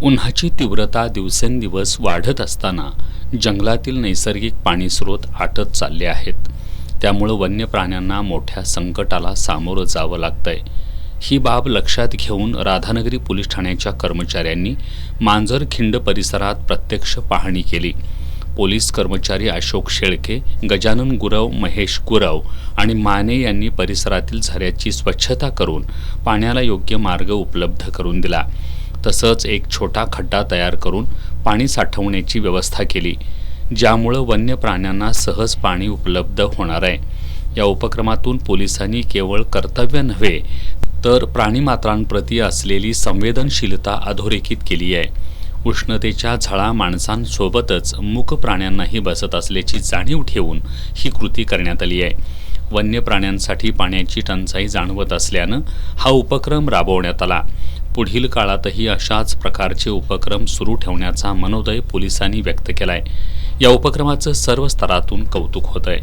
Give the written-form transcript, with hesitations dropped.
उन्हाची तीव्रता दिवसेंदिवस वाढत असताना जंगलातील नैसर्गिक पाणीस्रोत आटत चालले आहेत। त्यामुळे वन्य प्राण्यांना मोठ्या संकटाला सामोरं जावं लागतंय। ही बाब लक्षात घेऊन राधानगरी पोलीस ठाण्याच्या कर्मचाऱ्यांनी मांजरखिंड परिसरात प्रत्यक्ष पाहणी केली। पोलीस कर्मचारी अशोक शेळके, गजानन गुरव, महेश गुरव आणि माने यांनी परिसरातील झऱ्याची स्वच्छता करून पाण्याला योग्य मार्ग उपलब्ध करून दिला। तसंच एक छोटा खड्डा तयार करून पाणी साठवण्याची व्यवस्था केली, ज्यामुळे वन्य प्राण्यांना सहज पाणी उपलब्ध होणार आहे। या उपक्रमातून पोलिसांनी केवळ कर्तव्य नव्हे तर प्राणीमात्रांप्रती असलेली संवेदनशीलता अधोरेखित केली आहे। उष्णतेच्या झळा माणसांसोबतच मूक प्राण्यांनाही बसत असल्याची जाणीव ठेवून ही कृती करण्यात आली आहे। वन्य प्राण्यांसाठी पाण्याची टंचाई जाणवत असल्यानं हा उपक्रम राबवण्यात आला। पुढील काळातही अशाच प्रकारचे उपक्रम सुरू ठेवण्याचा मनोदय पोलिसांनी व्यक्त केलाय। या उपक्रमाचं सर्व स्तरातून कौतुक होत आहे।